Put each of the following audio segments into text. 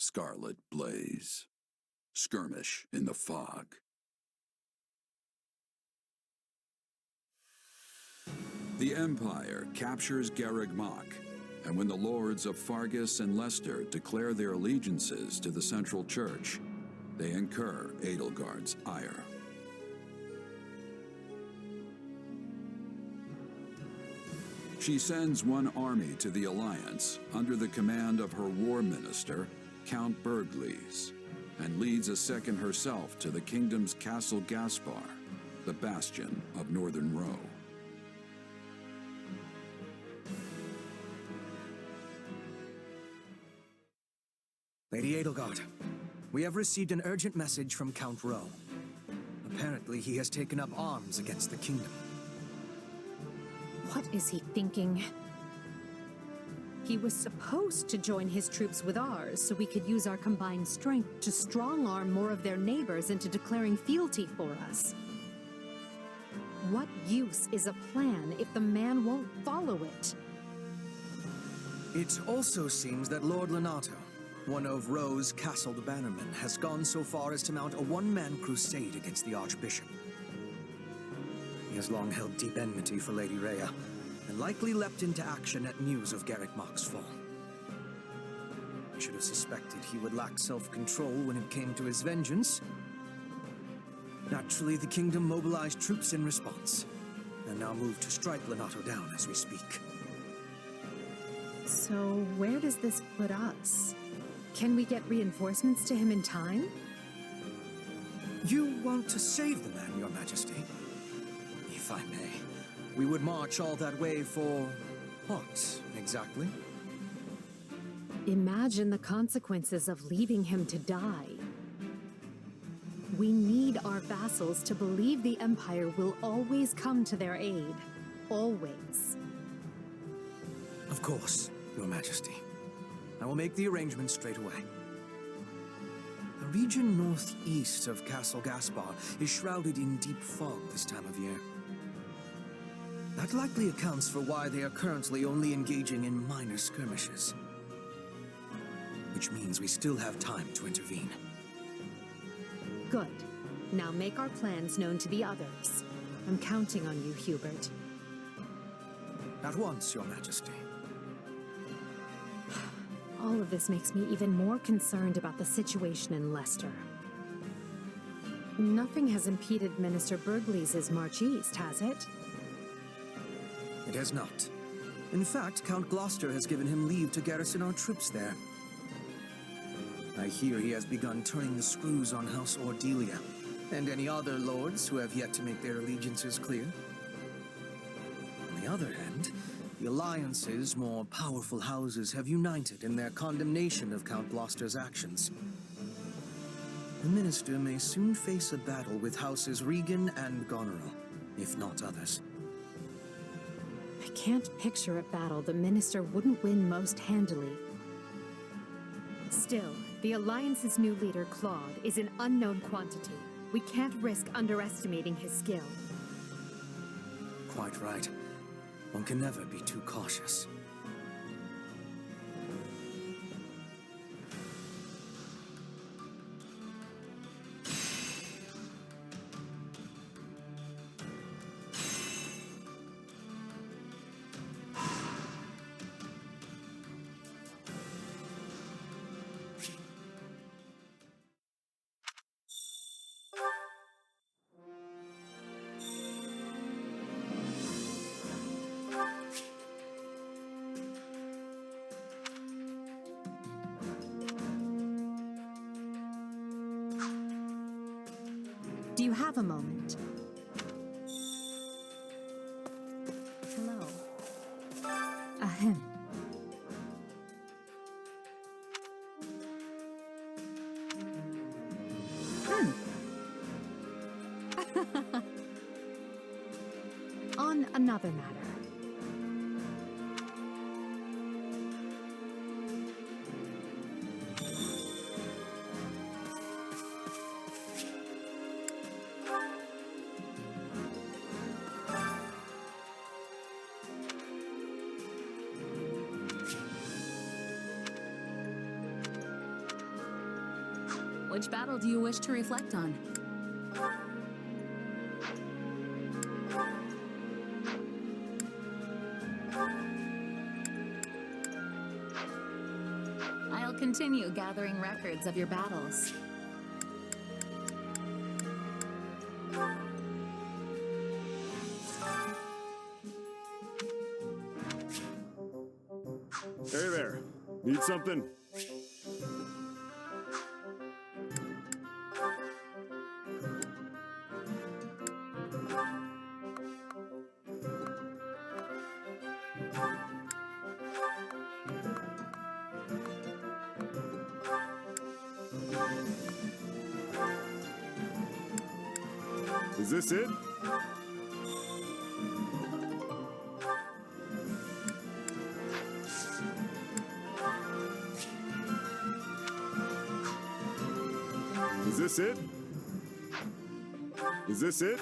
scarlet blaze. Skirmish in the fog. The Empire captures Garreg Mach, and when the lords of Fargus and Leicester declare their allegiances to the Central Church, they incur Edelgard's ire. She sends one army to the Alliance under the command of her war minister, Count Bergles, and leads a second herself to the kingdom's Castle Gaspar, the bastion of Northern Row. Lady Edelgard, we have received an urgent message from Count Rowe. Apparently, he has taken up arms against the kingdom. What is he thinking? He was supposed to join his troops with ours so we could use our combined strength to strong-arm more of their neighbors into declaring fealty for us. What use is a plan if the man won't follow it? It also seems that Lord Lenato, one of Rowe's castled bannermen, has gone so far as to mount a one-man crusade against the Archbishop. He has long held deep enmity for Lady Rhea, and likely leapt into action at news of Garreg Mach's fall. I should have suspected he would lack self-control when it came to his vengeance. Naturally, the kingdom mobilized troops in response, and now move to strike Lenato down as we speak. So where does this put us? Can we get reinforcements to him in time? You want to save the man, Your Majesty? If I may, we would march all that way for what, exactly? Imagine the consequences of leaving him to die. We need our vassals to believe the Empire will always come to their aid. Always. Of course, Your Majesty. I will make the arrangements straight away. The region northeast of Castle Gaspar is shrouded in deep fog this time of year. That likely accounts for why they are currently only engaging in minor skirmishes. Which means we still have time to intervene. Good. Now make our plans known to the others. I'm counting on you, Hubert. At once, Your Majesty. All of this makes me even more concerned about the situation in Leicester. Nothing has impeded Minister Bergles' march east, has it? It has not. In fact, Count Gloucester has given him leave to garrison our troops there. I hear he has begun turning the screws on House Ordelia, and any other lords who have yet to make their allegiances clear. On the other hand, the Alliance's more powerful houses have united in their condemnation of Count Gloucester's actions. The Minister may soon face a battle with Houses Regan and Goneril, if not others. I can't picture a battle the Minister wouldn't win most handily. Still, the Alliance's new leader, Claude, is an unknown quantity. We can't risk underestimating his skill. Quite right. One can never be too cautious. Do you have a moment? Hello. Ahem. On another matter. Which battle do you wish to reflect on? I'll continue gathering records of your battles. Hey there. Need something? Is this it? Is this it? Is this it?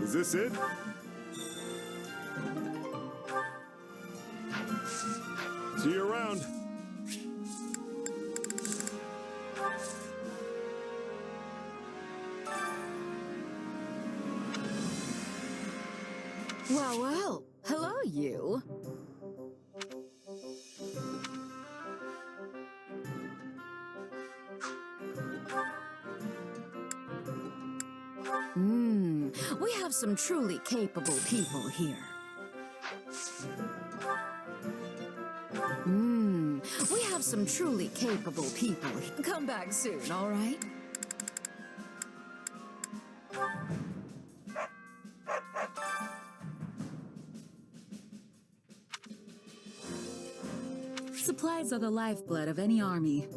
Is this it? See you around. Well, well. Hello, you. We have some truly capable people here. We have some truly capable people. Come back soon, all right? Supplies are the lifeblood of any army.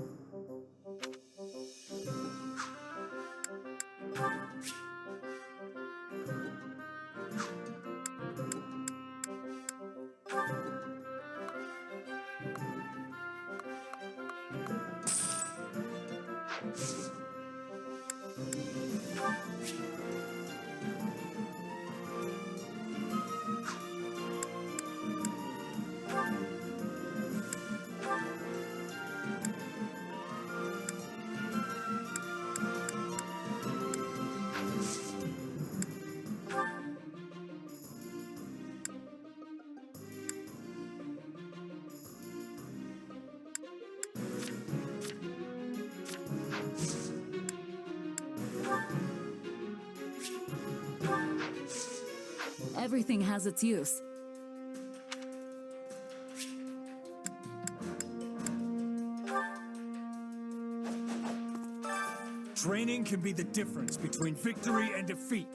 Everything has its use. Training can be the difference between victory and defeat.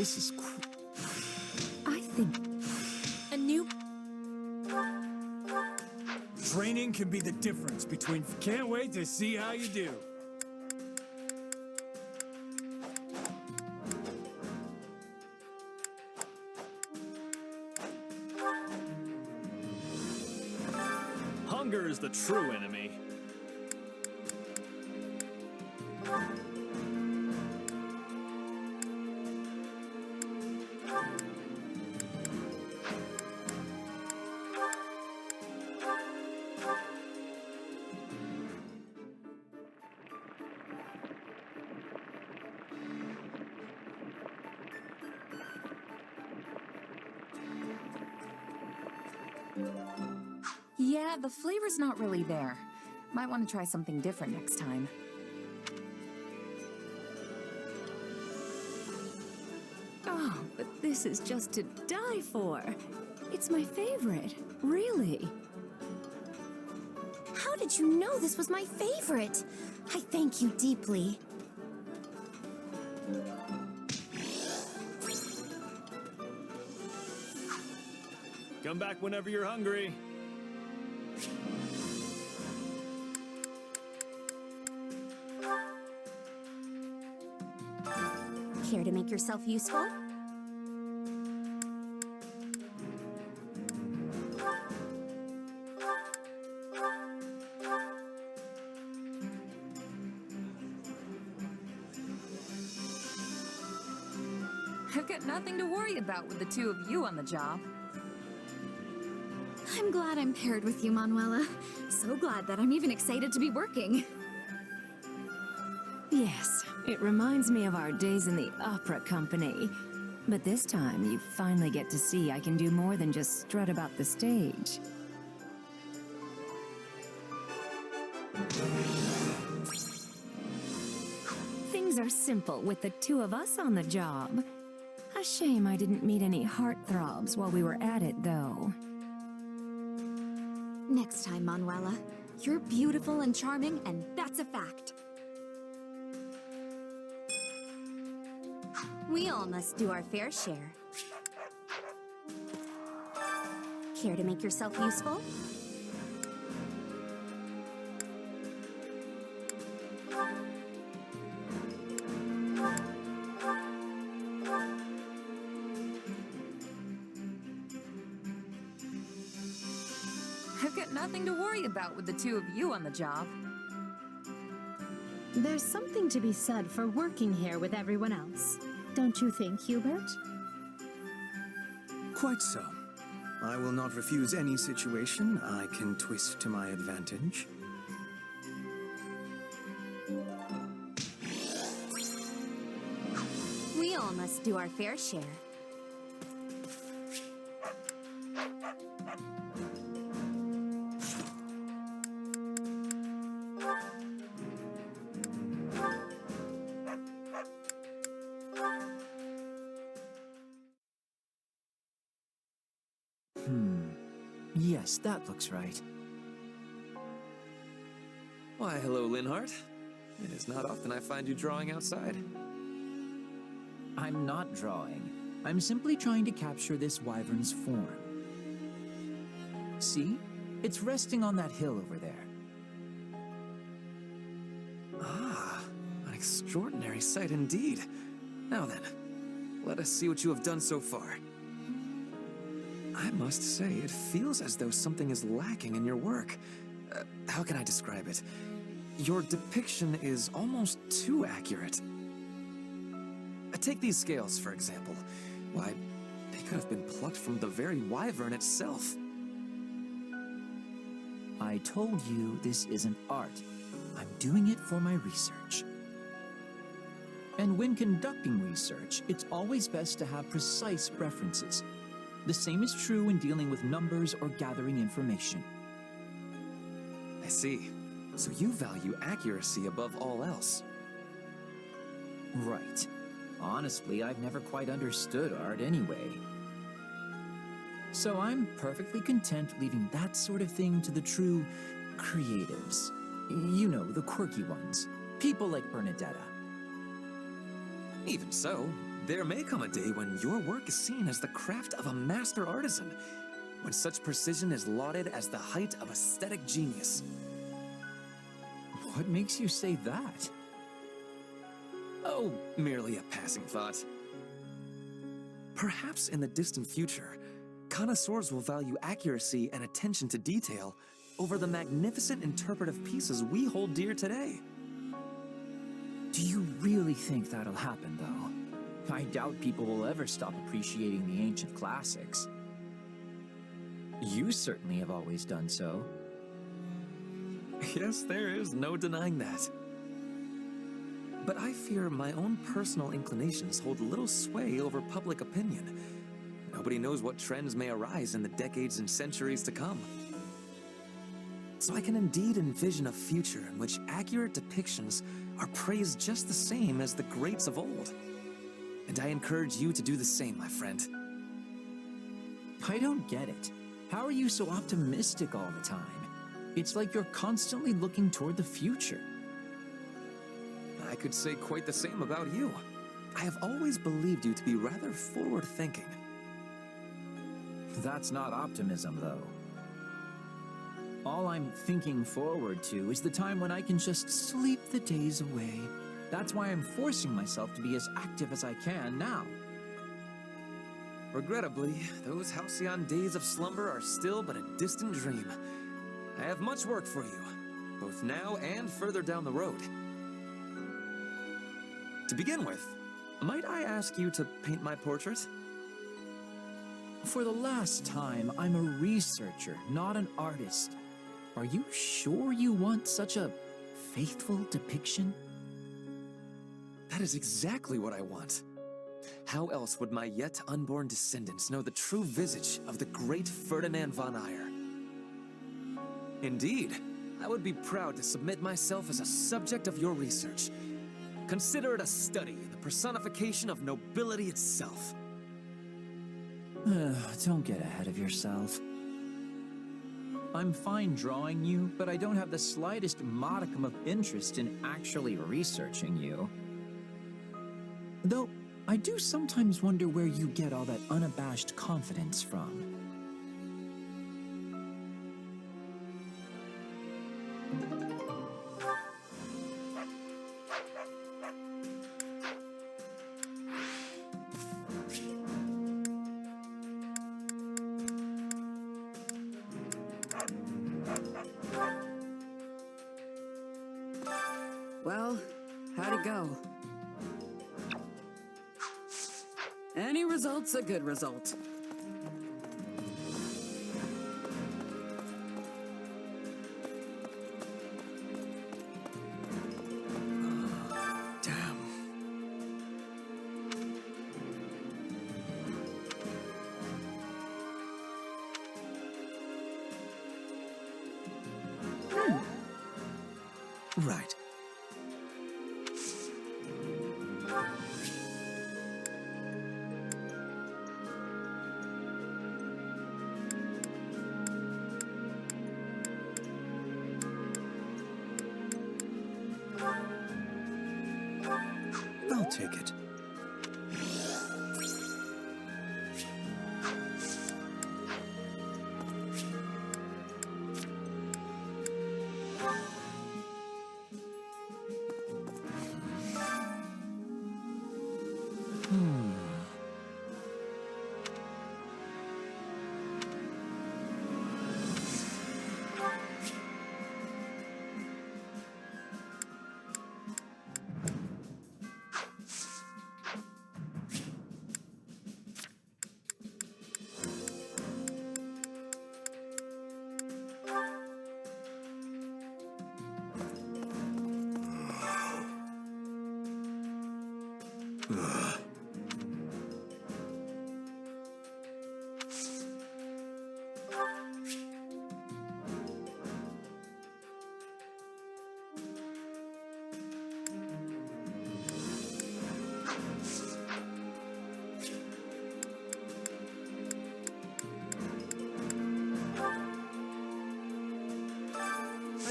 This is cool. I think a new... Training can be the difference between... Can't wait to see how you do. Hunger is the true enemy. Yeah, the flavor's not really there. Might want to try something different next time. Oh, but this is just to die for. It's my favorite, really. How did you know this was my favorite? I thank you deeply. Come back whenever you're hungry. Care to make yourself useful? I've got nothing to worry about with the two of you on the job. I'm glad I'm paired with you, Manuela. So glad that I'm even excited to be working. Yes, it reminds me of our days in the opera company. But this time, you finally get to see I can do more than just strut about the stage. Things are simple with the two of us on the job. A shame I didn't meet any heartthrobs while we were at it, though. Next time, Manuela. You're beautiful and charming, and that's a fact. We all must do our fair share. Care to make yourself useful? I've got nothing to worry about with the two of you on the job. There's something to be said for working here with everyone else. Don't you think, Hubert? Quite so. I will not refuse any situation I can twist to my advantage. We all must do our fair share. Yes, that looks right. Why, hello, Linhart. It is not often I find you drawing outside. I'm not drawing. I'm simply trying to capture this wyvern's form. See? It's resting on that hill over there. Ah, an extraordinary sight indeed. Now then, let us see what you have done so far. I must say, it feels as though something is lacking in your work. How can I describe it? Your depiction is almost too accurate. Take these scales, for example. Why, they could have been plucked from the very wyvern itself. I told you this isn't art. I'm doing it for my research. And when conducting research, it's always best to have precise references. The same is true when dealing with numbers or gathering information. I see. So you value accuracy above all else. Right. Honestly, I've never quite understood art anyway. So I'm perfectly content leaving that sort of thing to the true creatives. You know, the quirky ones. People like Bernadetta. Even so, There may come a day when your work is seen as the craft of a master artisan, when such precision is lauded as the height of aesthetic genius. What makes you say that? Oh, merely a passing thought. Perhaps in the distant future, connoisseurs will value accuracy and attention to detail over the magnificent interpretive pieces we hold dear today. Do you really think that'll happen, though? I doubt people will ever stop appreciating the ancient classics. You certainly have always done so. Yes, there is no denying that. But I fear my own personal inclinations hold little sway over public opinion. Nobody knows what trends may arise in the decades and centuries to come. So I can indeed envision a future in which accurate depictions are praised just the same as the greats of old. And I encourage you to do the same, my friend. I don't get it. How are you so optimistic all the time? It's like you're constantly looking toward the future. I could say quite the same about you. I have always believed you to be rather forward-thinking. That's not optimism, though. All I'm thinking forward to is the time when I can just sleep the days away. That's why I'm forcing myself to be as active as I can now. Regrettably, those halcyon days of slumber are still but a distant dream. I have much work for you, both now and further down the road. To begin with, might I ask you to paint my portrait? For the last time, I'm a researcher, not an artist. Are you sure you want such a faithful depiction? That is exactly what I want. How else would my yet unborn descendants know the true visage of the great Ferdinand von Ayer? Indeed, I would be proud to submit myself as a subject of your research. Consider it a study in the personification of nobility itself. Don't get ahead of yourself. I'm fine drawing you, but I don't have the slightest modicum of interest in actually researching you. Though, I do sometimes wonder where you get all that unabashed confidence from. Well, how'd it go? Any result's a good result. Right. I'll take it.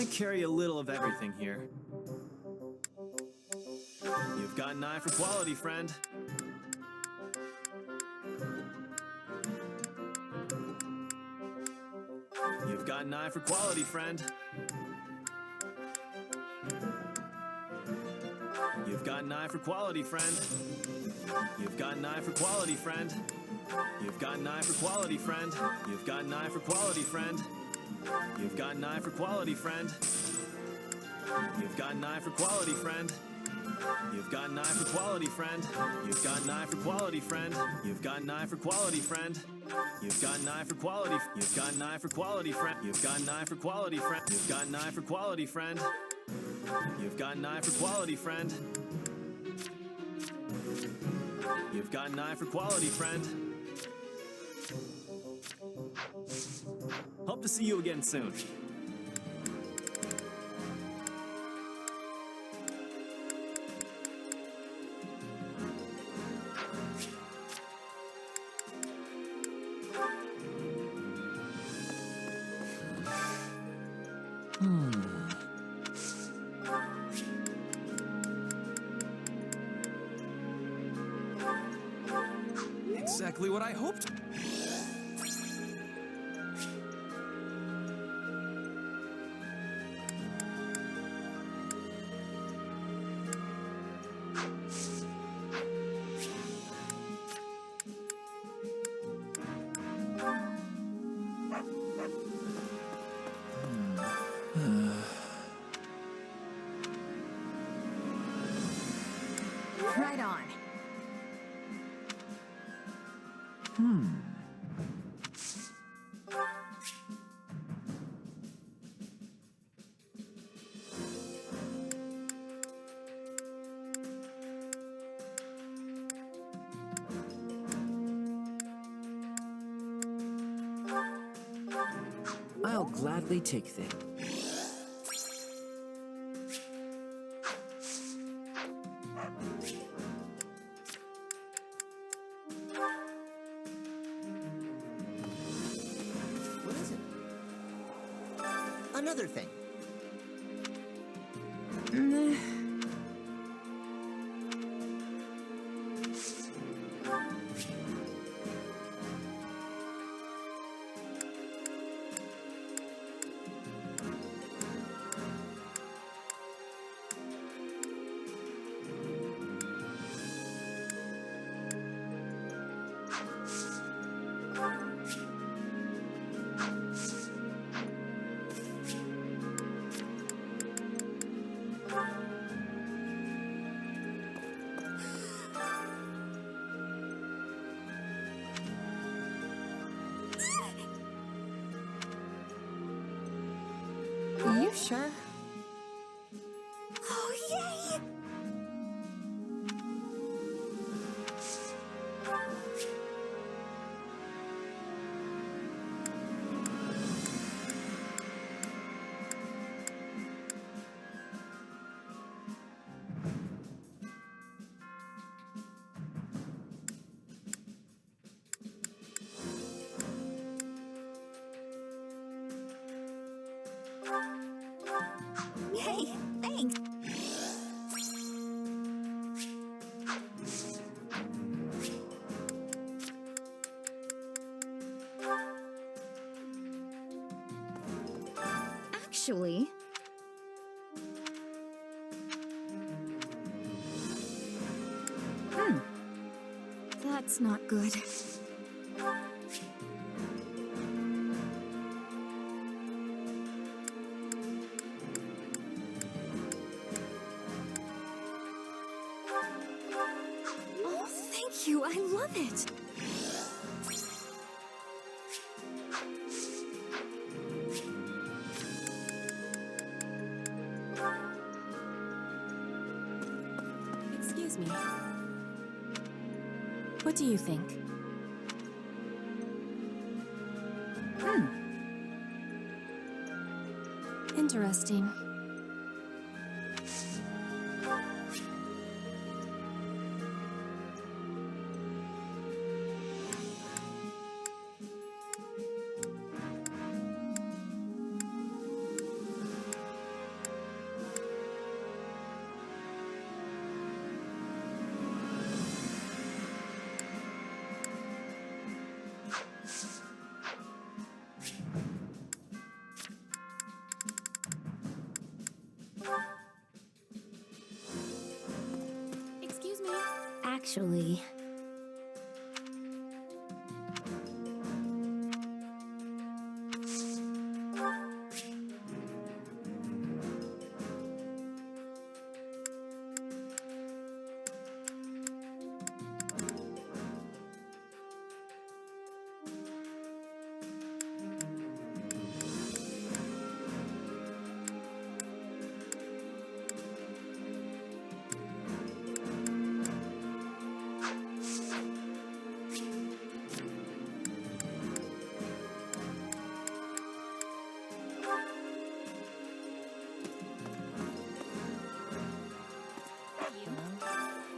I carry a little of everything here. You've got an eye for quality, friend. got an eye for quality, friend. You've got an eye for quality, friend. You've got an eye for quality, friend. You've got an eye for quality, friend. You've got an eye for quality, friend. You've got an eye for quality, friend. You've got an eye for quality, friend. You've got an eye for quality, friend. You've got an eye for quality, friend. You've got an eye for quality, friend. You've got an eye for quality. You've got an eye for quality, friend. You've got an eye for quality, friend. You've got an eye for quality, friend. You've got an eye for quality, friend. You've got an eye for quality, friend. Hope to see you again soon. Exactly what I hoped. Right on. I'll gladly take them. What is it? Another thing. You sure? Oh, yay! Hey, thanks. Actually, that's not good. Oh, thank you. I love it. Excuse me. What do you think? Interesting. actually.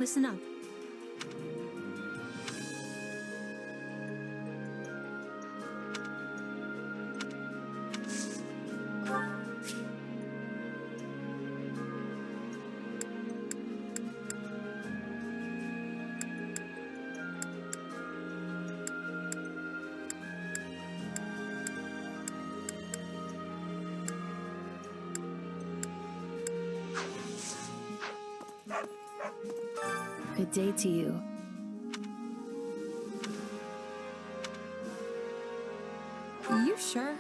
Listen up. Good day to you. You sure?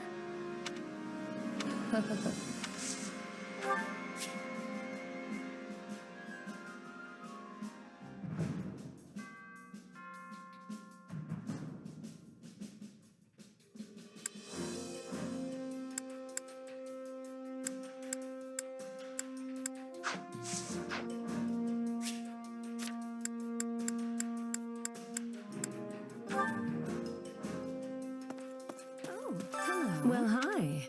Well, hi.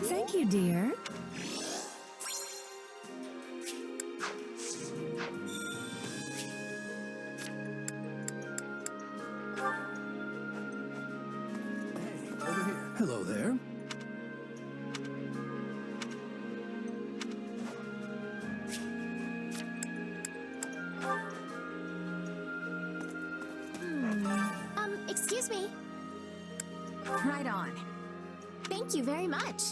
Thank you, dear. Hello there. Excuse me. Right on. Thank you very much.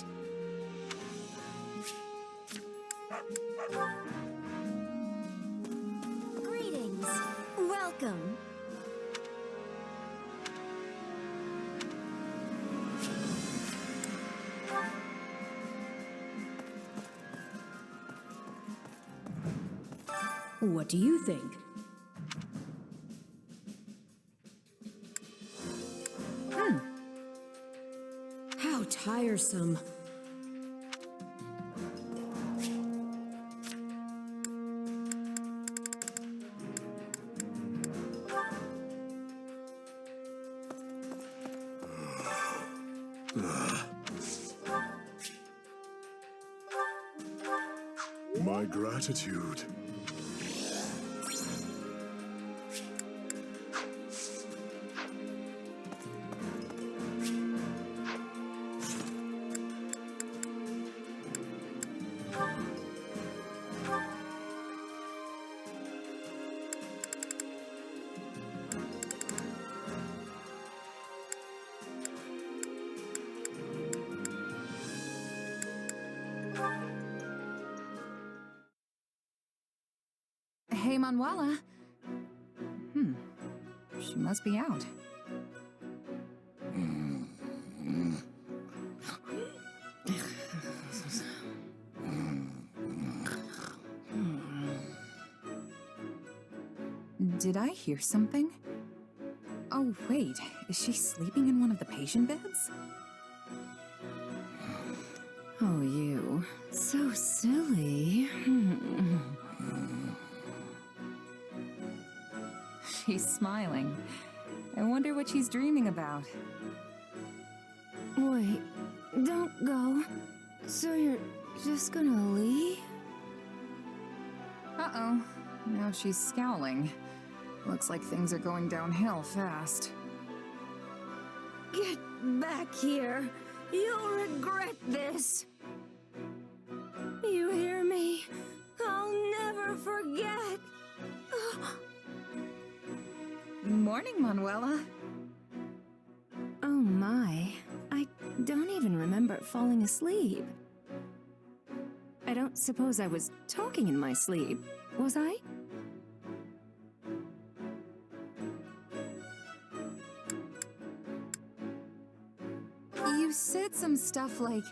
Greetings. Welcome. What do you think? How tiresome. My gratitude. Hey, Manuela. She must be out. Did I hear something? Oh, wait. Is she sleeping in one of the patient beds? Oh, you. So silly. She's smiling. I wonder what she's dreaming about. Wait, don't go. So you're just gonna leave? Uh-oh. Now she's scowling. Looks like things are going downhill fast. Get back here. You'll regret this. You hear me? I'll never forget. Morning, Manuela. Oh my, I don't even remember falling asleep. I don't suppose I was talking in my sleep, was I? You said some stuff like,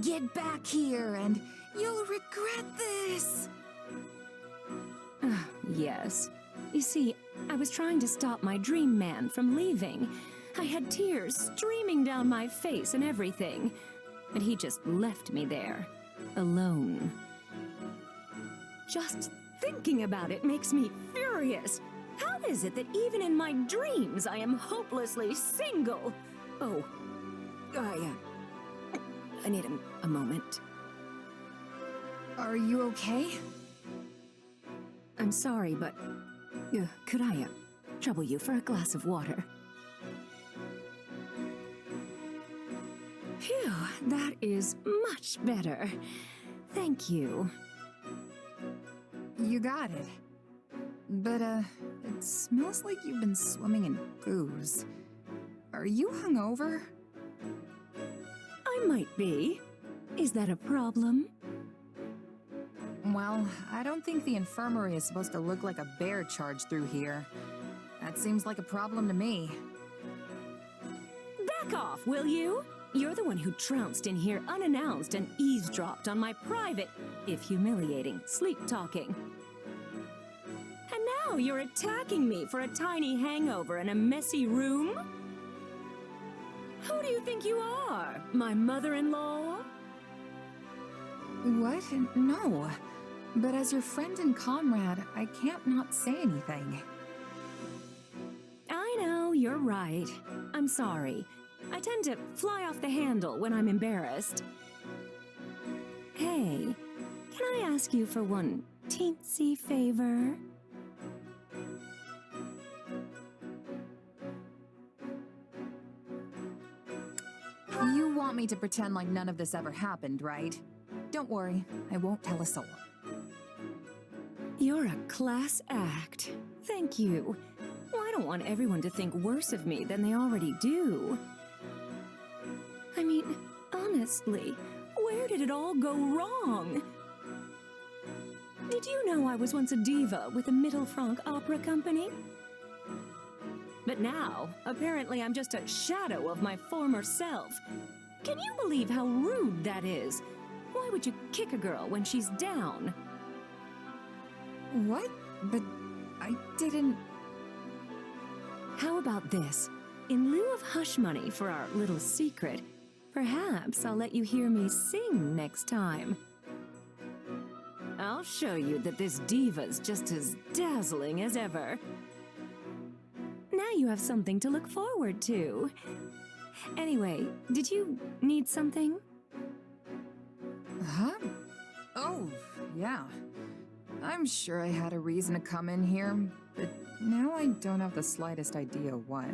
get back here and you'll regret this. Yes. You see, I was trying to stop my dream man from leaving. I had tears streaming down my face and everything. But he just left me there, alone. Just thinking about it makes me furious. How is it that even in my dreams I am hopelessly single? Oh, I need a moment. Are you okay? I'm sorry, but could I trouble you for a glass of water? Phew, that is much better. Thank you. You got it. But, it smells like you've been swimming in booze. Are you hungover? I might be. Is that a problem? Well, I don't think the infirmary is supposed to look like a bear charged through here. That seems like a problem to me. Back off, will you? You're the one who trounced in here unannounced and eavesdropped on my private, if humiliating, sleep-talking. And now you're attacking me for a tiny hangover in a messy room? Who do you think you are? My mother-in-law? What? No. But as your friend and comrade, I can't not say anything. I know, you're right. I'm sorry. I tend to fly off the handle when I'm embarrassed. Hey, can I ask you for one teensy favor? You want me to pretend like none of this ever happened, right? Don't worry, I won't tell a soul. You're a class act. Thank you. Well, I don't want everyone to think worse of me than they already do. I mean, honestly, where did it all go wrong? Did you know I was once a diva with a Middle Franc opera company? But now, apparently I'm just a shadow of my former self. Can you believe how rude that is? Why would you kick a girl when she's down? What? But I didn't... How about this? In lieu of hush money for our little secret, perhaps I'll let you hear me sing next time. I'll show you that this diva's just as dazzling as ever. Now you have something to look forward to. Anyway, did you need something? Huh? Oh, yeah. I'm sure I had a reason to come in here, but now I don't have the slightest idea what.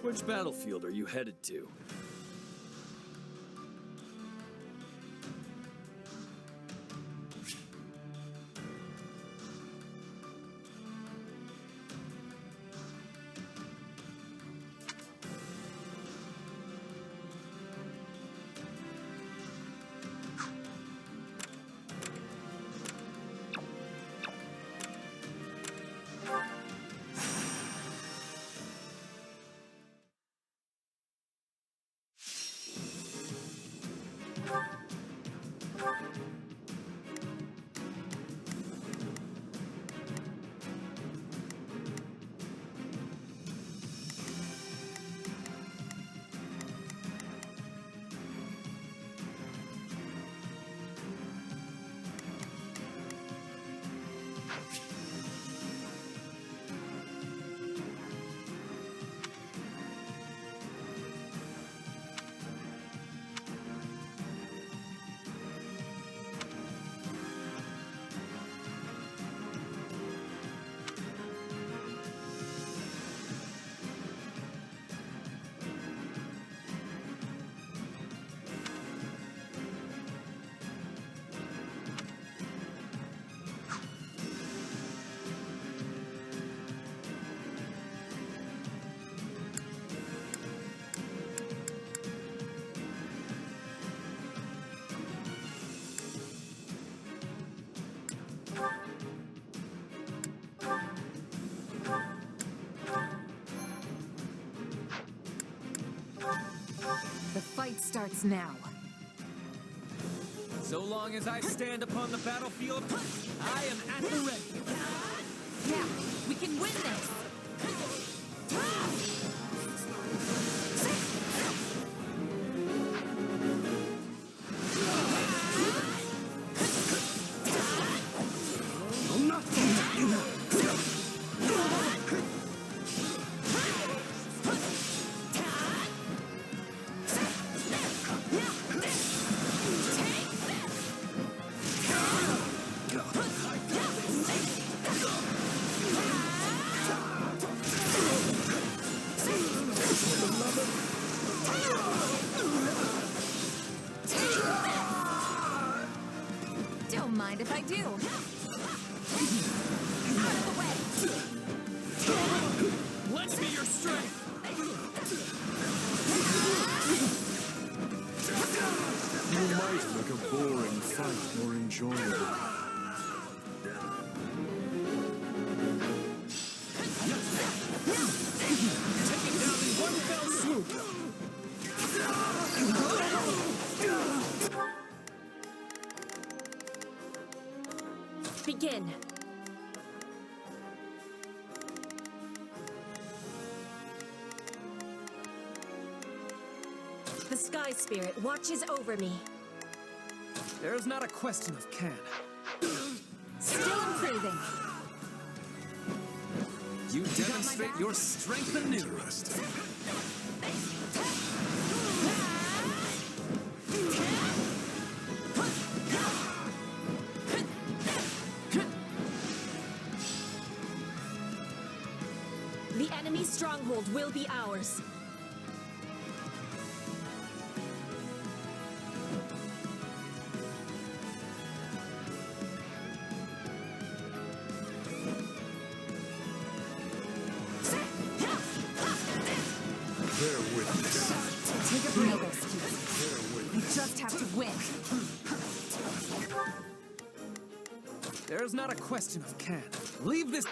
Which battlefield are you headed to? The fight starts now. So long as I stand upon the battlefield, I am at the ready. Yeah, we can win this! Don't mind if I do. Out of the way! Lend me your strength! You might make a boring fight more enjoyable. Taking down in one fell swoop! Begin. The Sky Spirit watches over me. There is not a question of can. Still improving. You demonstrate your strength anew. Interesting. The enemy stronghold will be ours. Bear witness. Take a breather, Steve. We just have to win. There is not a question of can. Leave this.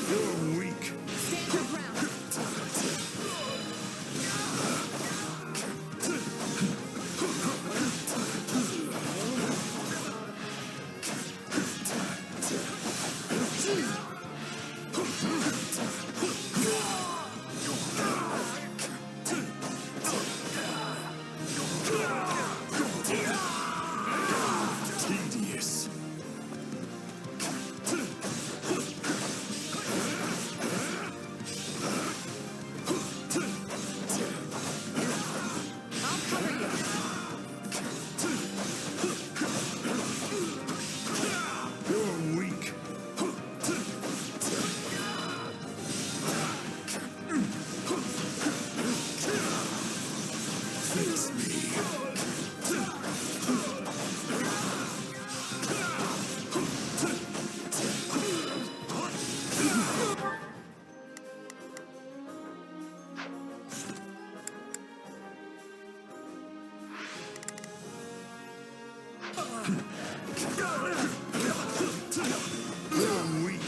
You're weak. Stand your ground. Tedious. I'll cover you. You're weak. Face me. You're weak.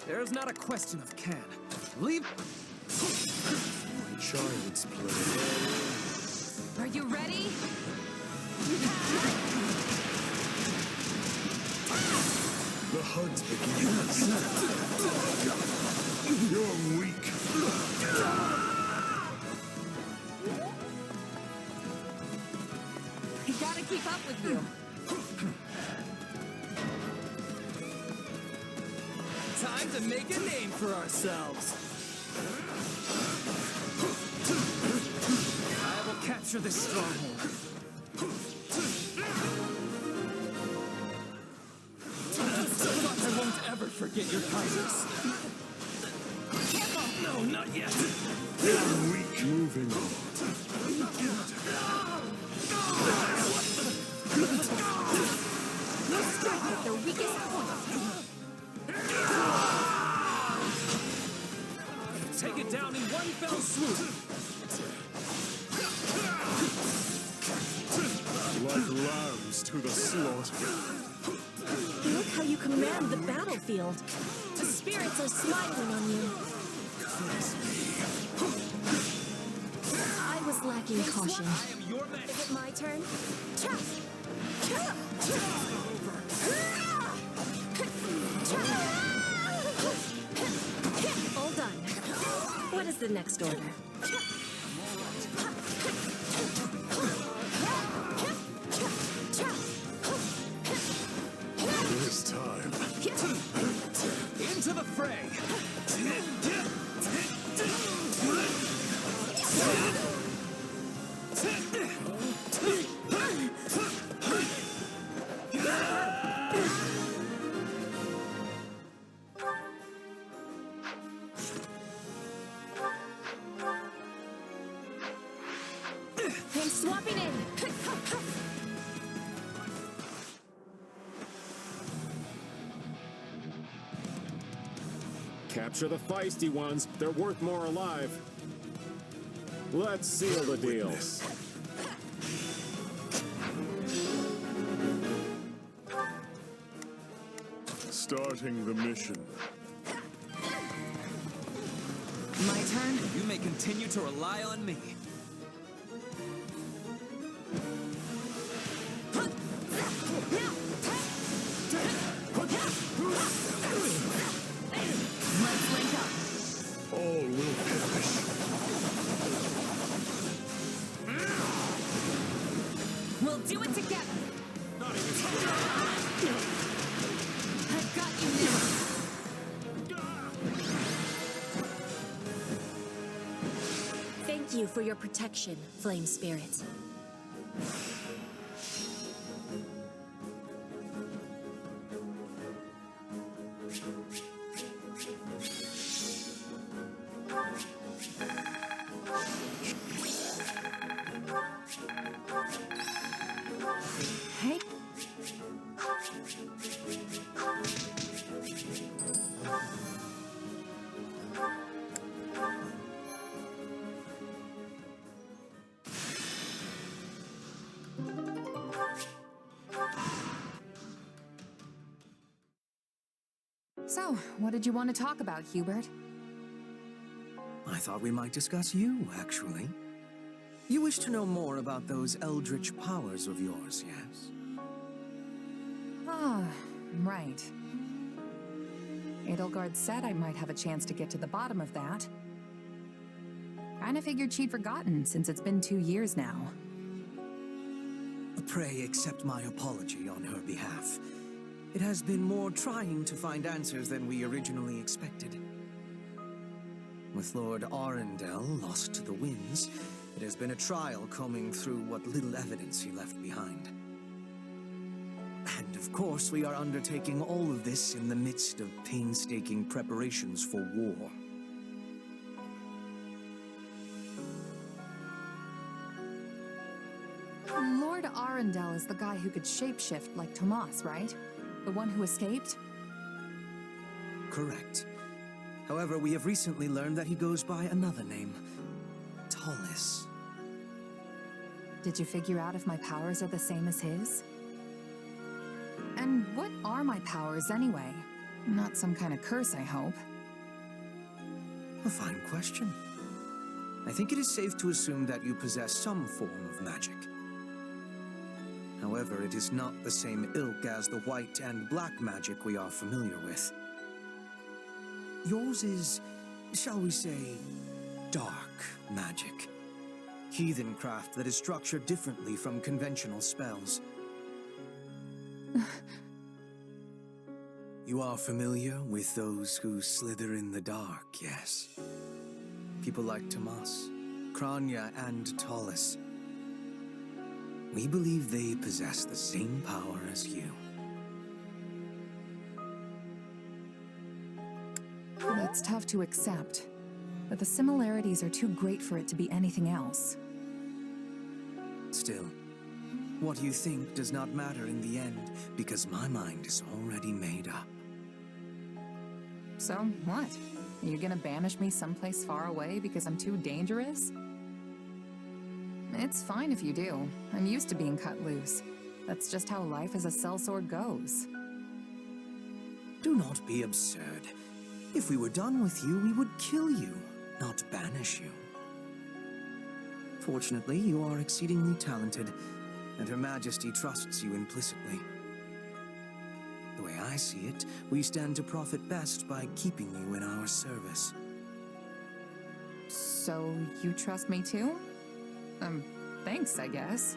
There is not a question of can. Leave. Child's play. Are you ready? The hunt begins. You're weak. I gotta keep up with you. Time to make a name for ourselves! I will capture this stronghold. I won't ever forget your kindness. Careful! No, not yet! You're weak. Moving on. No strike at their weakest point. Take it down in one fell swoop! Like lambs to the slaughter. Look how you command the battlefield. The spirits are smiling on you. I was lacking caution. I am your man. Is it my turn? All done. What is the next order? This time. Into the fray! I'm swapping in. Capture the feisty ones. They're worth more alive. Let's seal the deal. Starting the mission. My turn? You may continue to rely on me. Let's link up. All will perish. We'll do it together. I've got you now. Thank you for your protection, Flame Spirit. Hey. So, what did you want to talk about, Hubert? I thought we might discuss you, actually. You wish to know more about those eldritch powers of yours, yes? Ah, right. Edelgard said I might have a chance to get to the bottom of that. Kinda figured she'd forgotten, since it's been 2 years now. Pray accept my apology on her behalf. It has been more trying to find answers than we originally expected. With Lord Arundel lost to the winds, it has been a trial combing through what little evidence he left behind. And of course, we are undertaking all of this in the midst of painstaking preparations for war. Lord Arundel is the guy who could shapeshift like Tomas, right? The one who escaped? Correct. However, we have recently learned that he goes by another name. Tallis. Did you figure out if my powers are the same as his? And what are my powers anyway? Not some kind of curse, I hope. A fine question. I think it is safe to assume that you possess some form of magic. However, it is not the same ilk as the white and black magic we are familiar with. Yours is, shall we say, dark magic. Heathen craft that is structured differently from conventional spells. You are familiar with those who slither in the dark, yes? People like Tomas, Kranya, and Tallis. We believe they possess the same power as you. That's tough to accept, but the similarities are too great for it to be anything else. Still, what you think does not matter in the end, because my mind is already made up. So, what? You gonna banish me someplace far away because I'm too dangerous? It's fine if you do. I'm used to being cut loose. That's just how life as a sellsword goes. Do not be absurd. If we were done with you, we would kill you, not banish you. Fortunately, you are exceedingly talented, and Her Majesty trusts you implicitly. The way I see it, we stand to profit best by keeping you in our service. So you trust me too? Thanks, I guess.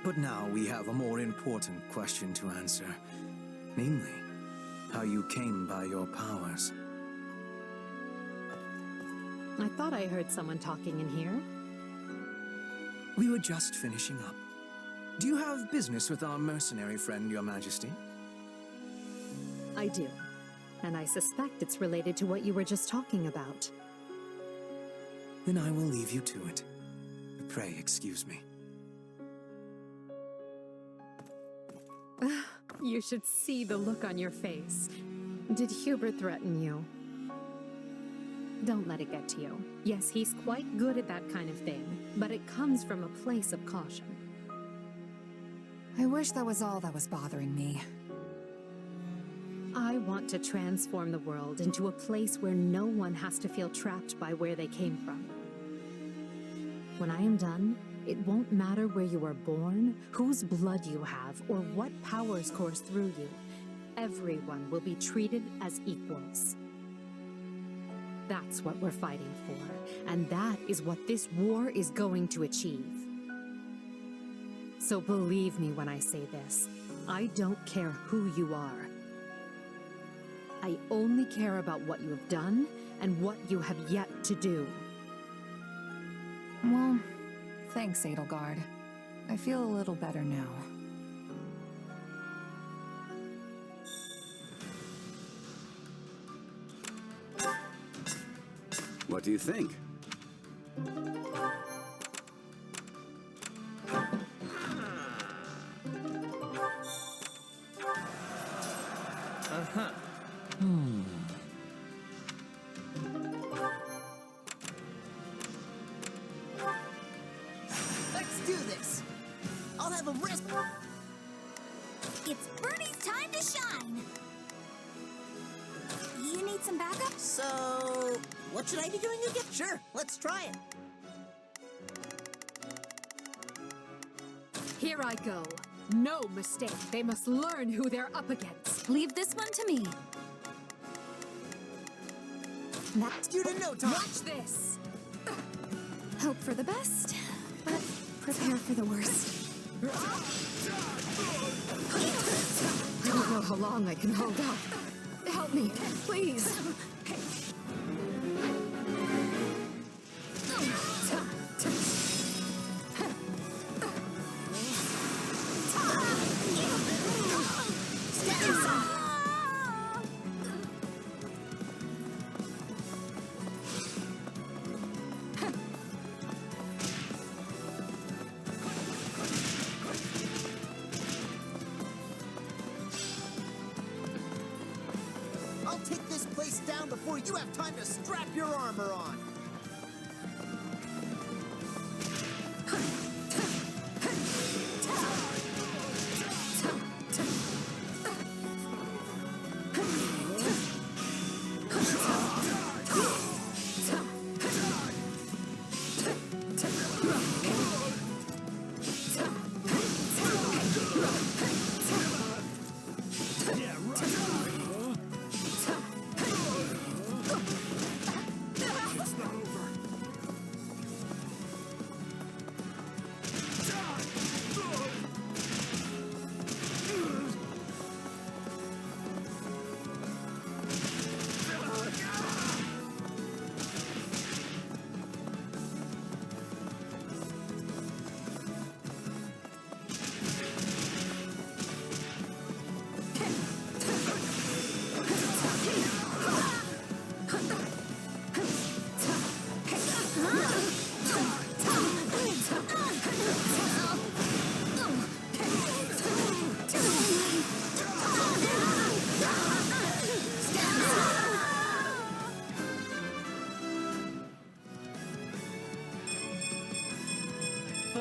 But now we have a more important question to answer. Namely, how you came by your powers. I thought I heard someone talking in here. We were just finishing up. Do you have business with our mercenary friend, Your Majesty? I do. And I suspect it's related to what you were just talking about. Then I will leave you to it. Pray excuse me. You should see the look on your face. Did Hubert threaten you? Don't let it get to you. Yes, he's quite good at that kind of thing, but it comes from a place of caution. I wish that was all that was bothering me. I want to transform the world into a place where no one has to feel trapped by where they came from. When I am done, it won't matter where you were born, whose blood you have, or what powers course through you. Everyone will be treated as equals. That's what we're fighting for, and that is what this war is going to achieve. So believe me when I say this, I don't care who you are. I only care about what you have done and what you have yet to do. Well, thanks, Edelgard. I feel a little better now. What do you think? Let's do this. I'll have a wrist. It's Bernie's time to shine. You need some backup? So, what should I be doing again? Sure, let's try it. Here I go. No mistake. They must learn who they're up against. Leave this one to me. Student no time. Watch this. Hope for the best, but prepare for the worst. I don't know how long I can hold out. Help me, please. I'll take this place down before you have time to strap your armor on.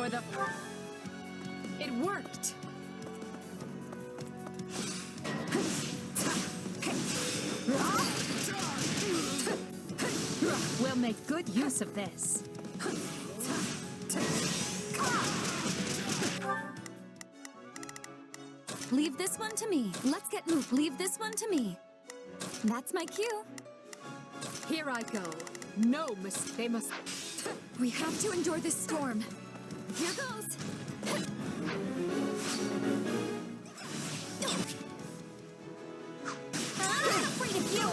for the... It worked! We'll make good use of this. Leave this one to me. Let's get moved. Leave this one to me. That's my cue. Here I go. No, they must... We have to endure this storm. Here goes. I'm afraid of you.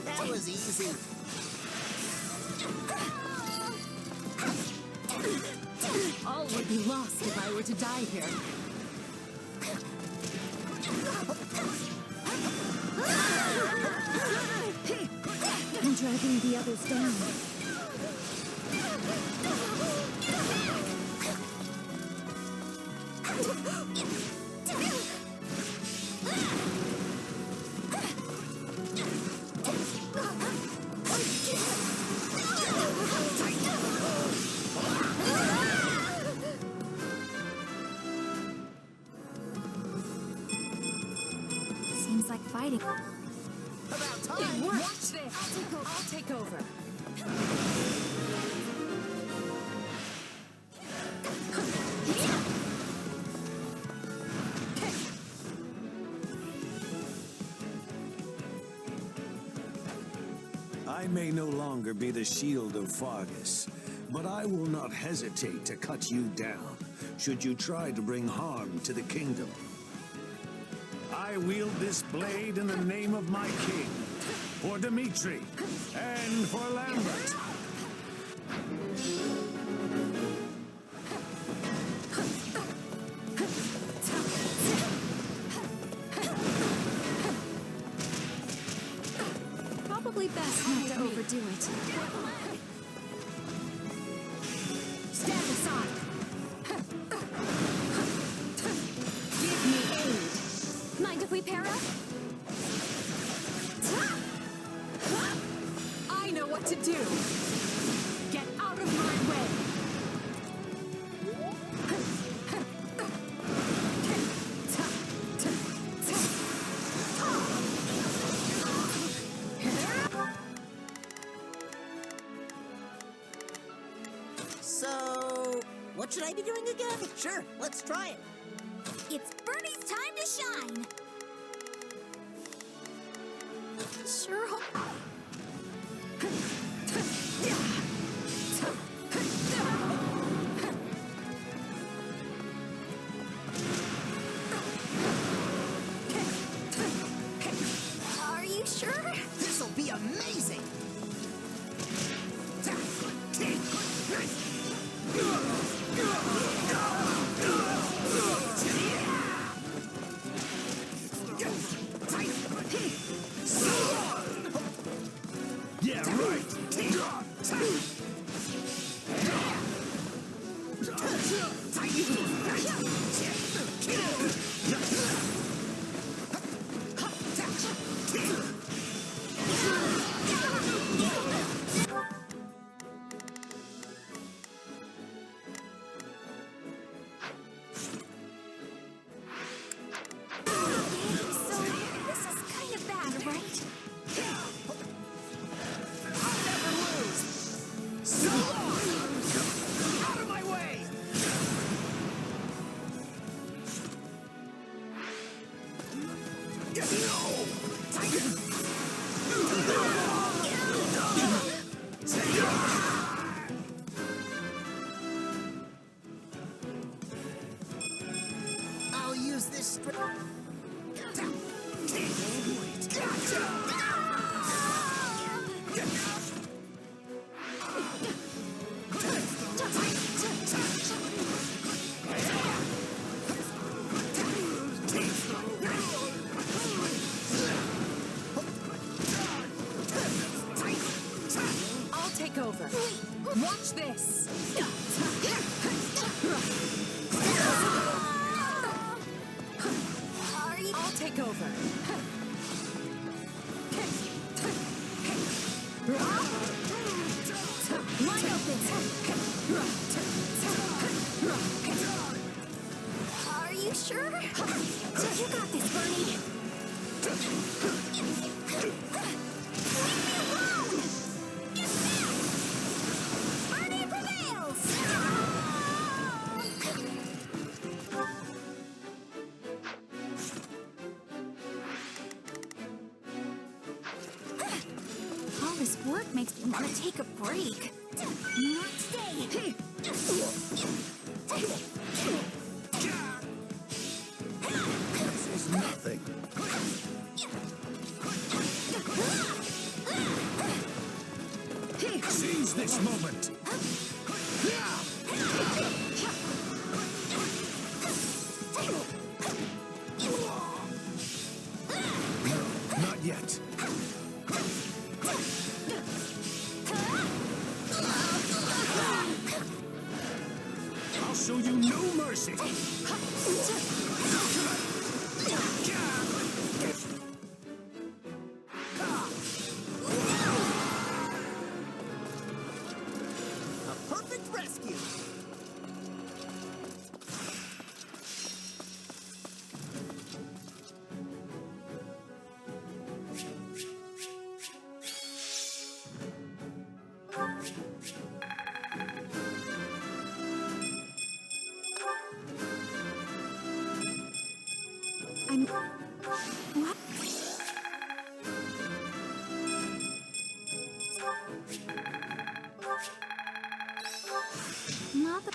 That was easy. All would be lost if I were to die here. I'm dragging the others down. Seems like fighting. About time. It worked! Watch this! I'll take over. I may no longer be the shield of Fargus, but I will not hesitate to cut you down, should you try to bring harm to the kingdom. I wield this blade in the name of my king, for Dimitri, and for Lambert. Probably best not to overdo it. Stand aside! Give me aid! Mind if we pair up? I know what to do! Get out of my way! So, what should I be doing again? Sure, let's try it. It's Bernie's time to shine! Sure hope... Are you sure? This'll be amazing! Yeah, right. So, this is kind of bad, right? Out of my way! I'll use this Watch this! I'll take over. Wide open. Are you sure? You got this, Bernie. Leave me alone! Bernie prevails! All this work makes me want to take a break. Not today. This is nothing. Seize this moment. No, not yet. I'll show you no mercy. A perfect rescue. What? Not the...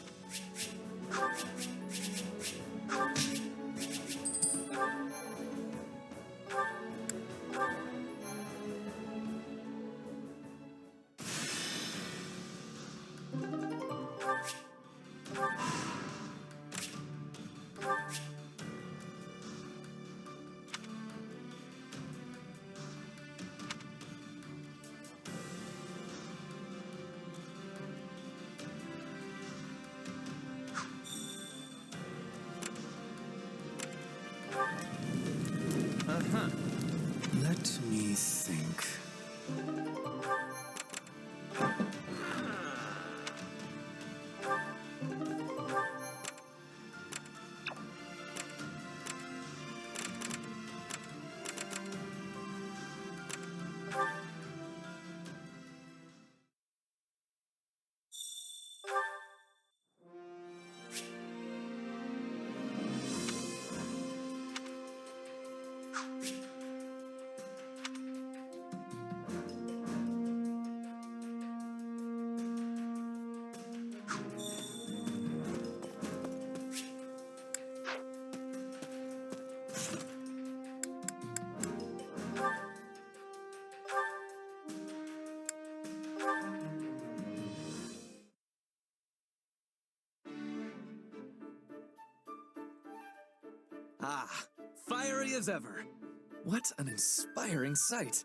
Let me think. Ah, fiery as ever. What an inspiring sight.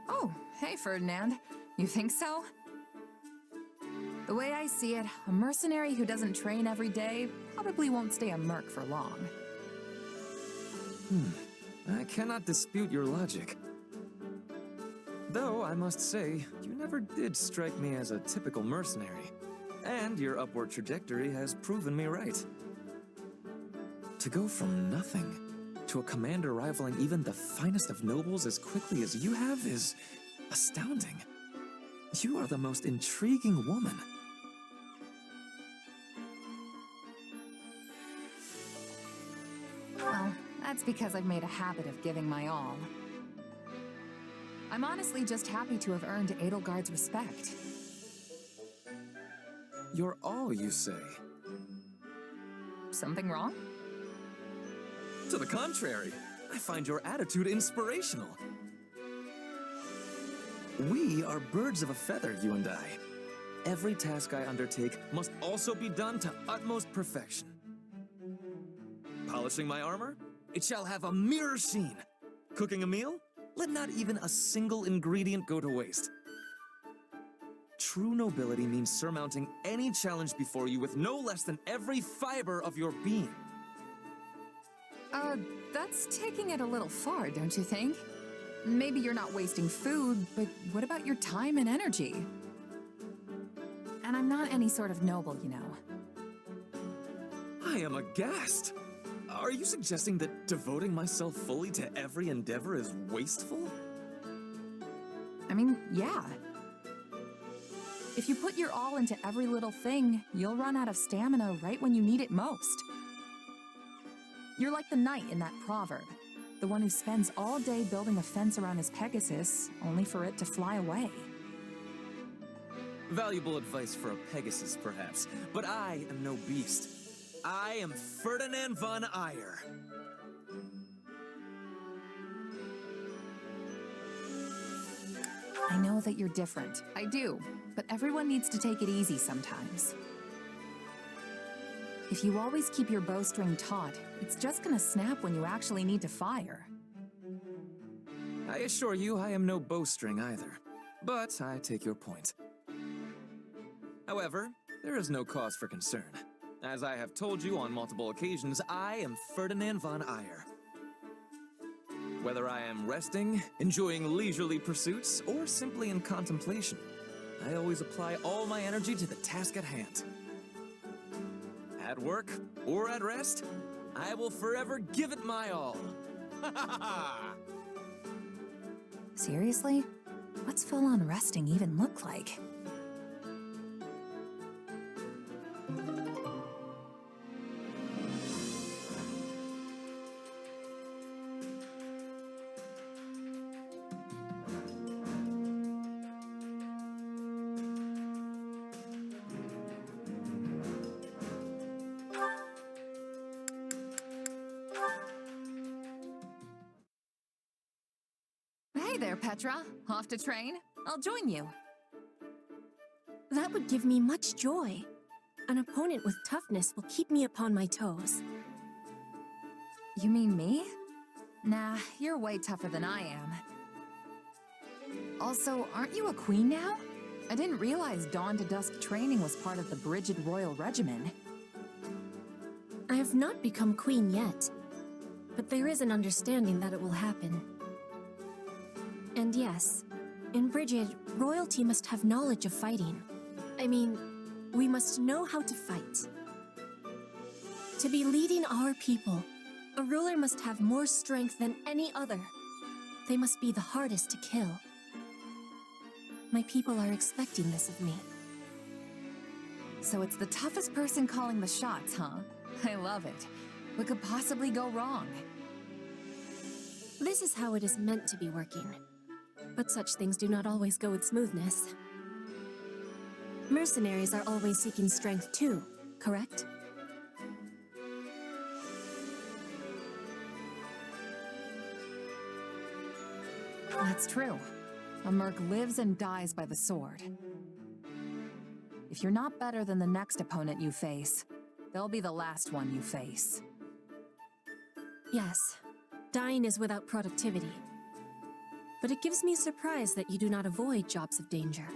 Oh, hey, Ferdinand. You think so? The way I see it, a mercenary who doesn't train every day probably won't stay a merc for long. I cannot dispute your logic. Though, I must say, you never did strike me as a typical mercenary. And your upward trajectory has proven me right. To go from nothing to a commander rivaling even the finest of nobles as quickly as you have is astounding. You are the most intriguing woman. Well, that's because I've made a habit of giving my all. I'm honestly just happy to have earned Edelgard's respect. You're all, you say? Something wrong? To the contrary, I find your attitude inspirational. We are birds of a feather, you and I. Every task I undertake must also be done to utmost perfection. Polishing my armor? It shall have a mirror sheen. Cooking a meal? Let not even a single ingredient go to waste. True nobility means surmounting any challenge before you with no less than every fiber of your being. That's taking it a little far, don't you think? Maybe you're not wasting food, but what about your time and energy? And I'm not any sort of noble, you know. I am aghast. Are you suggesting that devoting myself fully to every endeavor is wasteful? I mean, yeah. If you put your all into every little thing, you'll run out of stamina right when you need it most. You're like the knight in that proverb, the one who spends all day building a fence around his Pegasus, only for it to fly away. Valuable advice for a Pegasus, perhaps, but I am no beast. I am Ferdinand von Eyre. I know that you're different. I do. But everyone needs to take it easy sometimes. If you always keep your bowstring taut, it's just gonna snap when you actually need to fire. I assure you I am no bowstring either. But I take your point. However, there is no cause for concern. As I have told you on multiple occasions, I am Ferdinand von Eyre. Whether I am resting, enjoying leisurely pursuits, or simply in contemplation, I always apply all my energy to the task at hand. At work or at rest, I will forever give it my all. Seriously? What's full-on resting even look like? Hey there, Petra. Off to train? I'll join you. That would give me much joy. An opponent with toughness will keep me upon my toes. You mean me? Nah, you're way tougher than I am. Also, aren't you a queen now? I didn't realize dawn to dusk training was part of the Brigid Royal Regimen. I have not become queen yet, but there is an understanding that it will happen. And yes, in Brigid, royalty must have knowledge of fighting. I mean, we must know how to fight. To be leading our people, a ruler must have more strength than any other. They must be the hardest to kill. My people are expecting this of me. So it's the toughest person calling the shots, huh? I love it. What could possibly go wrong? This is how it is meant to be working. But such things do not always go with smoothness. Mercenaries are always seeking strength too, correct? That's true. A merc lives and dies by the sword. If you're not better than the next opponent you face, they'll be the last one you face. Yes, dying is without productivity. But it gives me surprise that you do not avoid jobs of danger.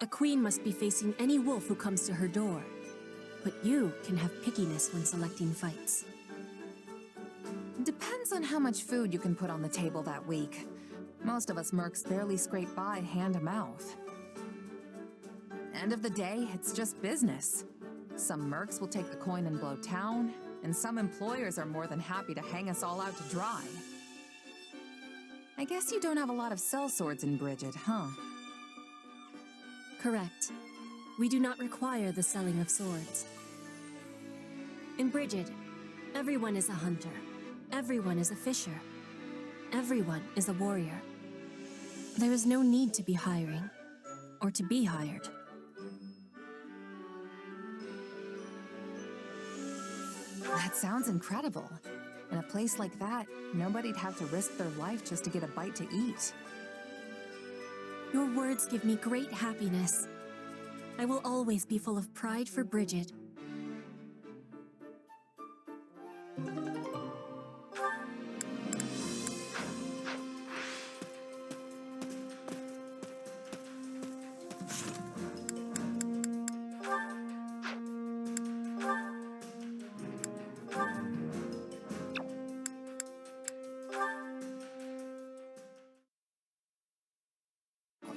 A queen must be facing any wolf who comes to her door, but you can have pickiness when selecting fights. Depends on how much food you can put on the table that week. Most of us mercs barely scrape by hand to mouth. End of the day, it's just business. Some mercs will take the coin and blow town, and some employers are more than happy to hang us all out to dry. I guess you don't have a lot of sellswords in Brigid, huh? Correct. We do not require the selling of swords. In Brigid, everyone is a hunter. Everyone is a fisher. Everyone is a warrior. There is no need to be hiring, or to be hired. That sounds incredible. In a place like that, nobody'd have to risk their life just to get a bite to eat. Your words give me great happiness. I will always be full of pride for Brigid.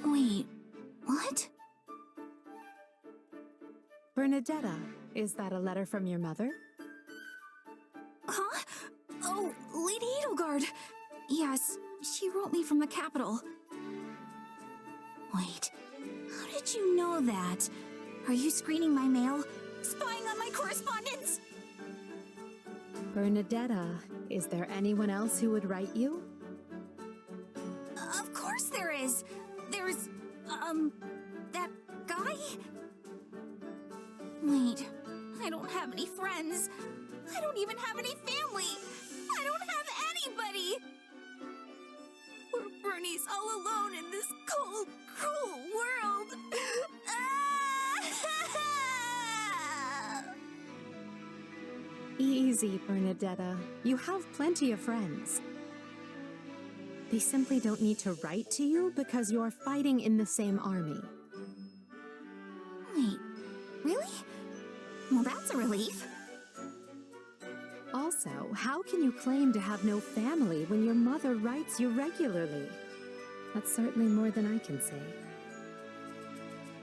Wait, what? Bernadetta, is that a letter from your mother? Huh? Oh, Lady Edelgard. Yes, she wrote me from the capital. Wait, how did you know that? Are you screening my mail? Spying on my correspondence? Bernadetta, is there anyone else who would write you? Of course there is. There's, that guy? Wait, I don't have any friends. I don't even have any family. I don't have anybody. Poor Bernie's all alone in this cold, cruel world. Easy, Bernadetta. You have plenty of friends. They simply don't need to write to you because you're fighting in the same army. Wait, really? Well, that's a relief. Also, how can you claim to have no family when your mother writes you regularly? That's certainly more than I can say.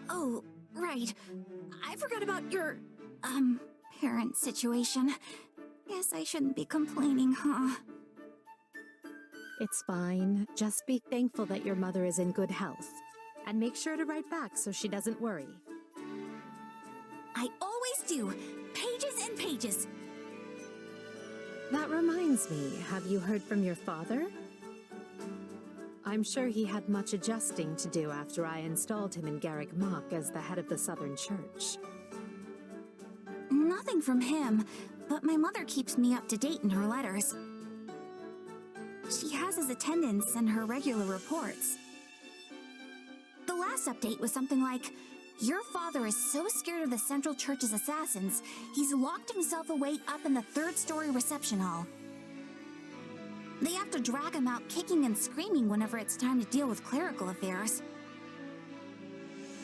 Oh, right. I forgot about your, parent situation. Guess I shouldn't be complaining, huh? It's fine. Just be thankful that your mother is in good health. And make sure to write back so she doesn't worry. I always do. Pages and pages. That reminds me, have you heard from your father? I'm sure he had much adjusting to do after I installed him in Garrick Mach as the head of the Southern Church. Nothing from him, but my mother keeps me up to date in her letters. She has his attendance and her regular reports. The last update was something like, "Your father is so scared of the Central Church's assassins, he's locked himself away up in the third-story reception hall. They have to drag him out kicking and screaming whenever it's time to deal with clerical affairs."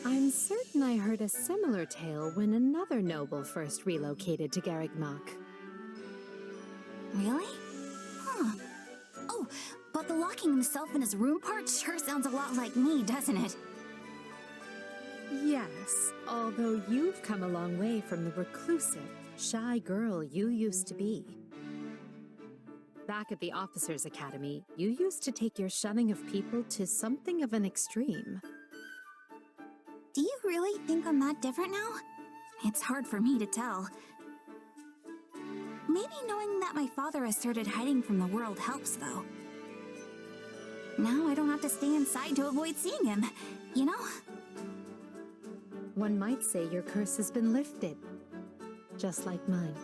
I'm certain I heard a similar tale when another noble first relocated to Garrick Mach. Really? Huh. Oh, but the locking himself in his room part sure sounds a lot like me, doesn't it? Yes, although you've come a long way from the reclusive, shy girl you used to be. Back at the Officers' Academy, you used to take your shunning of people to something of an extreme. Do you really think I'm that different now? It's hard for me to tell. Maybe knowing that my father has started hiding from the world helps, though. Now I don't have to stay inside to avoid seeing him, you know? One might say your curse has been lifted, just like mine.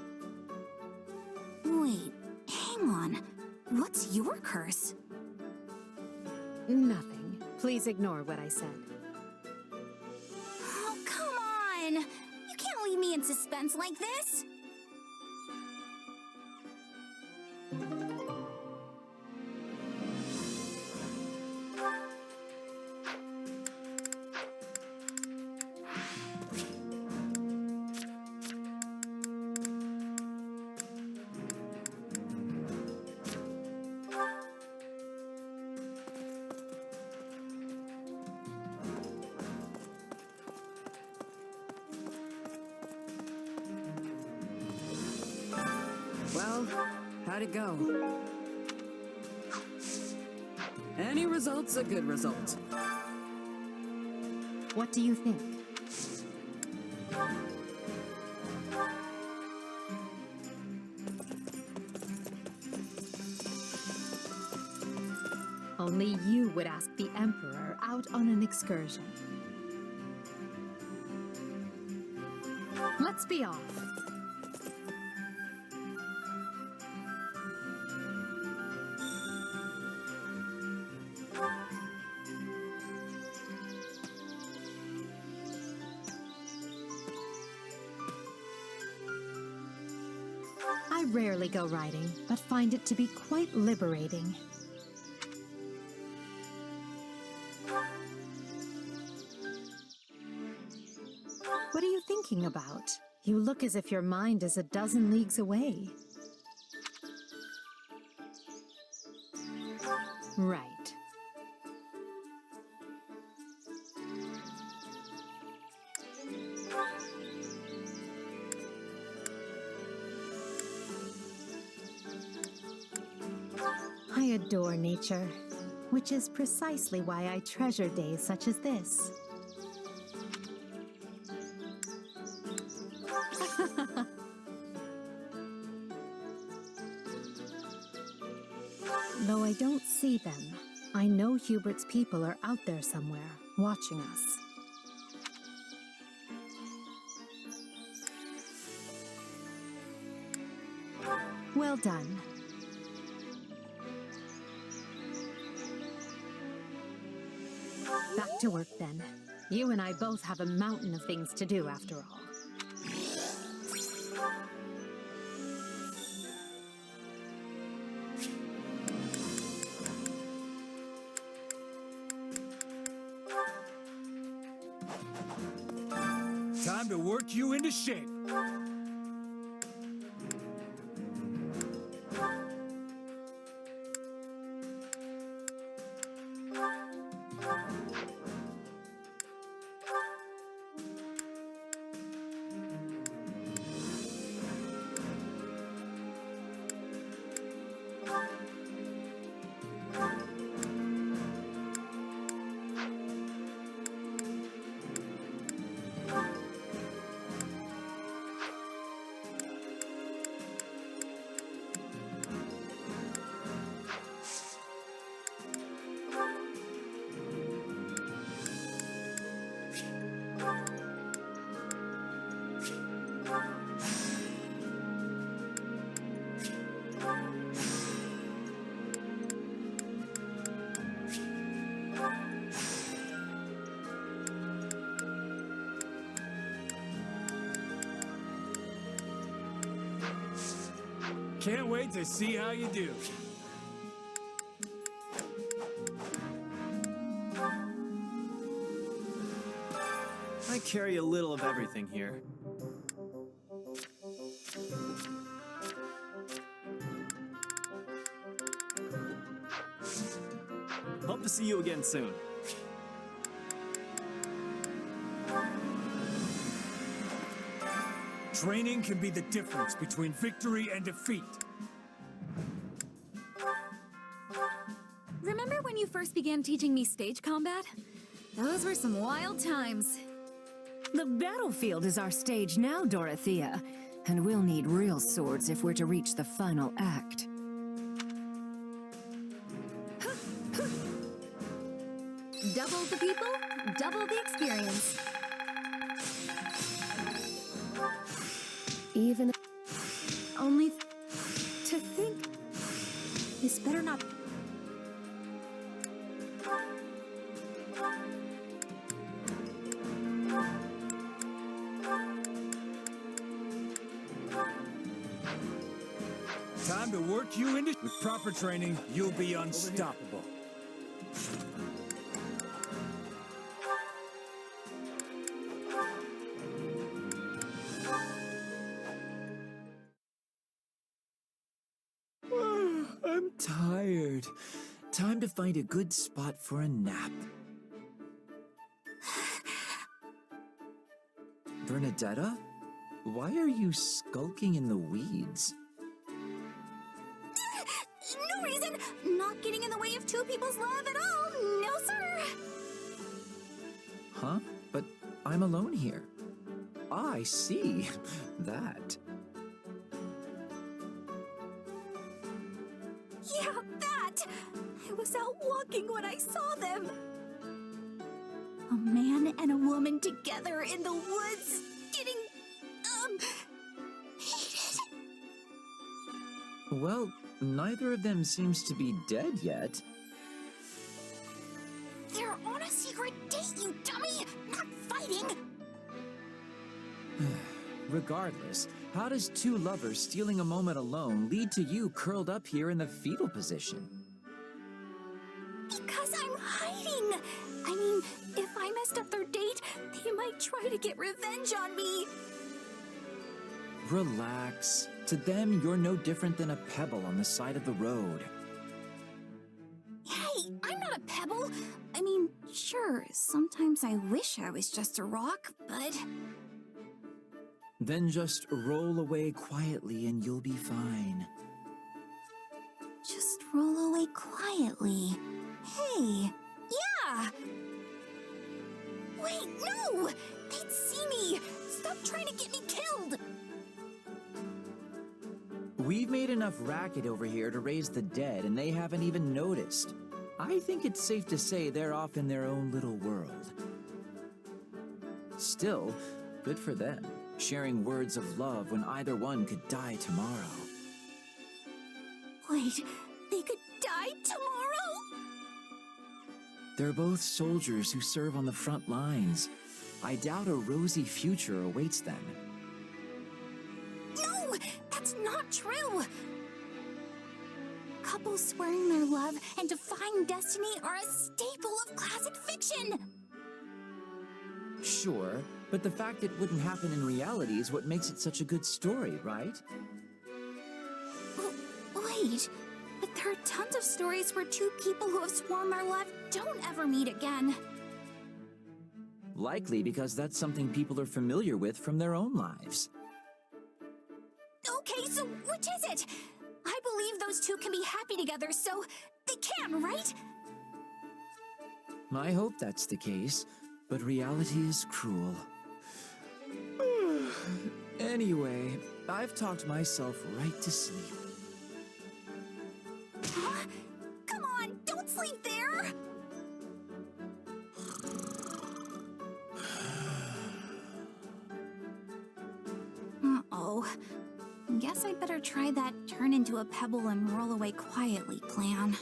Wait, hang on. What's your curse? Nothing. Please ignore what I said. Oh, come on! You can't leave me in suspense like this! Well, how'd it go? Any result's a good result. What do you think? Only you would ask the Emperor out on an excursion. Let's be off. I rarely go riding, but find it to be quite liberating. talking about? You look as if your mind is a dozen leagues away. Right. I adore nature, which is precisely why I treasure days such as this. Though I don't see them, I know Hubert's people are out there somewhere, watching us. Well done. Back to work then. You and I both have a mountain of things to do after all. Time to work you into shape. Can't wait to see how you do. I carry a little of everything here. Hope to see you again soon. Training can be the difference between victory and defeat. Remember when you first began teaching me stage combat? Those were some wild times. The battlefield is our stage now, Dorothea. And we'll need real swords if we're to reach the final act. Double the people, double the experience. Even only to think this better not. Time to work you into. With proper training, you'll be unstoppable. I'm tired. Time to find a good spot for a nap. Bernadetta? Why are you skulking in the weeds? No reason! Not getting in the way of two people's love at all! No, sir! Huh? But I'm alone here. I see. That. Yeah, that! I was out walking when I saw them. A man and a woman together in the woods, getting, hated. Well, neither of them seems to be dead yet. They're on a secret date, you dummy! Not fighting! Regardless, how does two lovers stealing a moment alone lead to you curled up here in the fetal position? Because I'm hiding! I mean, if I'm as messed up their date, they might try to get revenge on me. Relax. To them, you're no different than a pebble on the side of the road. Hey, I'm not a pebble. I mean, sure, sometimes I wish I was just a rock, but... Then just roll away quietly and you'll be fine. Just roll away quietly. Hey, yeah! Wait, no! They'd see me! Stop trying to get me killed! We've made enough racket over here to raise the dead, and they haven't even noticed. I think it's safe to say they're off in their own little world. Still, good for them, sharing words of love when either one could die tomorrow. Wait, they could die tomorrow? They're both soldiers who serve on the front lines. I doubt a rosy future awaits them. No, that's not true! Couples swearing their love and defying destiny are a staple of classic fiction! Sure, but the fact it wouldn't happen in reality is what makes it such a good story, right? Wait, but there are tons of stories where two people who have sworn their love don't ever meet again. Likely because that's something people are familiar with from their own lives. Okay, so which is it? I believe those two can be happy together, so they can, right? I hope that's the case, but reality is cruel. Anyway, I've talked myself right to sleep. Huh? Come on, don't sleep there! Uh-oh. Guess I'd better try that turn into a pebble and roll away quietly plan.